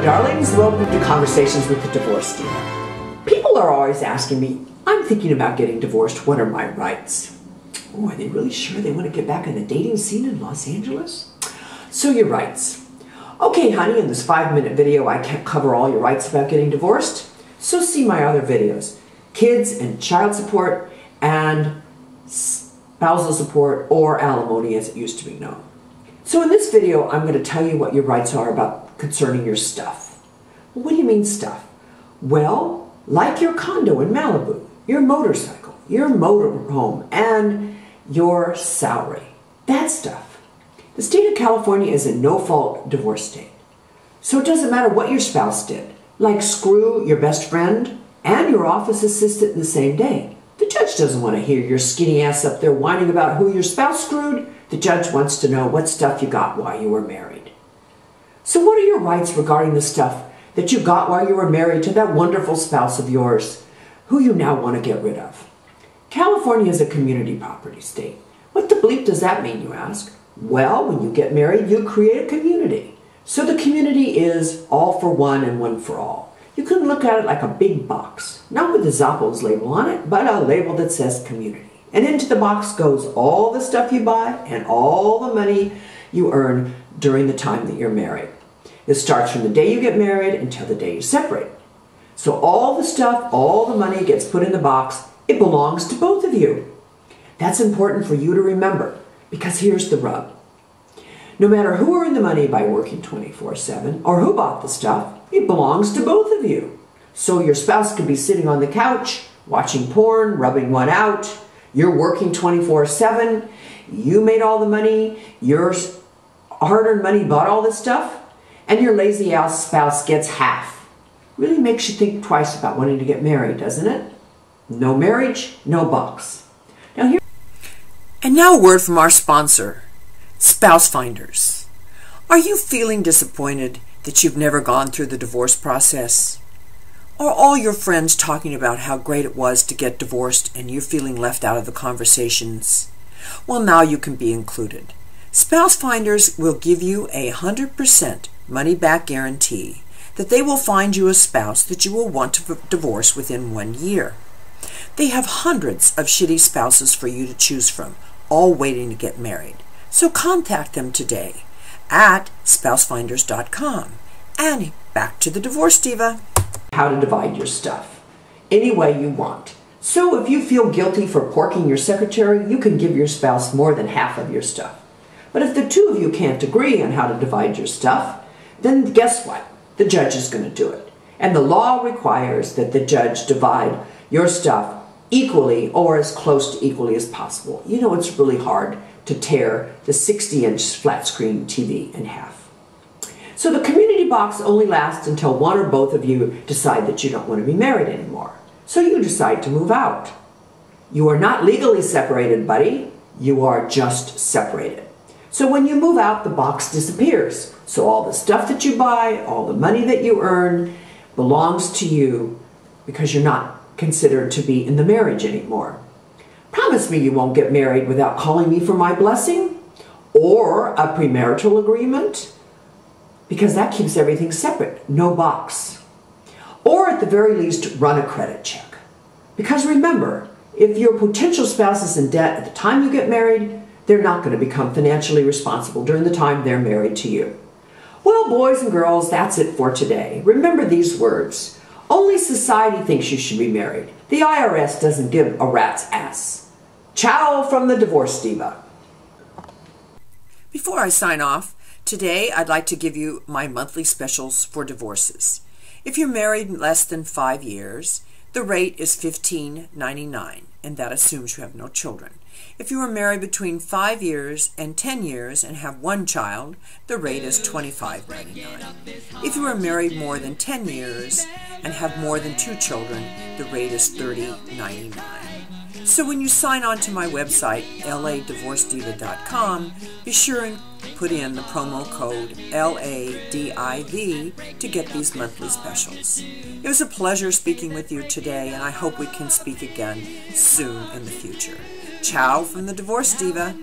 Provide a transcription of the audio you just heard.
darlings, welcome to Conversations with the Divorce Diva. People are always asking me, I'm thinking about getting divorced, what are my rights? Oh, are they really sure they want to get back in the dating scene in Los Angeles? So your rights. Okay, honey, in this 5-minute video I can't cover all your rights about getting divorced, so see my other videos. Kids and child support and spousal support, or alimony as it used to be known. So in this video, I'm going to tell you what your rights are about concerning your stuff. Well, what do you mean stuff? Well, like your condo in Malibu, your motorcycle, your motorhome, and your salary. That stuff. The state of California is a no-fault divorce state. So it doesn't matter what your spouse did, like screw your best friend and your office assistant in the same day. The judge doesn't want to hear your skinny ass up there whining about who your spouse screwed. The judge wants to know what stuff you got while you were married. So what are your rights regarding the stuff that you got while you were married to that wonderful spouse of yours who you now want to get rid of? California is a community property state. What the bleep does that mean, you ask? Well, when you get married, you create a community. So the community is all for one and one for all. You can look at it like a big box, not with the Zappos label on it, but a label that says community. And into the box goes all the stuff you buy and all the money you earn during the time that you're married. It starts from the day you get married until the day you separate. So all the stuff, all the money gets put in the box. It belongs to both of you. That's important for you to remember, because here's the rub. No matter who earned the money by working 24/7 or who bought the stuff, it belongs to both of you. So your spouse could be sitting on the couch, watching porn, rubbing one out. You're working 24/7. You made all the money. Your hard-earned money bought all this stuff. And your lazy-ass spouse gets half. Really makes you think twice about wanting to get married, doesn't it? No marriage, no box. And now a word from our sponsor, Spouse Finders. Are you feeling disappointed that you've never gone through the divorce process? Are all your friends talking about how great it was to get divorced and you're feeling left out of the conversations? Well, now you can be included. Spouse Finders will give you a 100% money-back guarantee that they will find you a spouse that you will want to divorce within 1 year. They have hundreds of shitty spouses for you to choose from, all waiting to get married. So contact them today at spousefinders.com. And back to the Divorce Diva. How to divide your stuff any way you want. So if you feel guilty for porking your secretary, you can give your spouse more than half of your stuff. But if the two of you can't agree on how to divide your stuff, then guess what? The judge is going to do it. And the law requires that the judge divide your stuff equally or as close to equally as possible. You know, it's really hard to tear the 60-inch flat screen TV in half. So the community box only lasts until one or both of you decide that you don't want to be married anymore. So you decide to move out. You are not legally separated, buddy. You are just separated. So when you move out, the box disappears. So all the stuff that you buy, all the money that you earn belongs to you because you're not considered to be in the marriage anymore. Promise me you won't get married without calling me for my blessing or a premarital agreement, because that keeps everything separate, no box. Or at the very least, run a credit check. Because remember, if your potential spouse is in debt at the time you get married, they're not going to become financially responsible during the time they're married to you. Well, boys and girls, that's it for today. Remember these words. Only society thinks you should be married. The IRS doesn't give a rat's ass. Ciao from the Divorce Diva. Before I sign off, today I'd like to give you my monthly specials for divorces. If you're married less than 5 years, the rate is $15.99, and that assumes you have no children. If you are married between 5 years and 10 years and have one child, the rate is $25.99. If you are married more than 10 years and have more than 2 children, the rate is $30.99. So when you sign on to my website, ladivorcediva.com, be sure and put in the promo code LADIV to get these monthly specials. It was a pleasure speaking with you today, and I hope we can speak again soon in the future. Ciao from the Divorce Diva.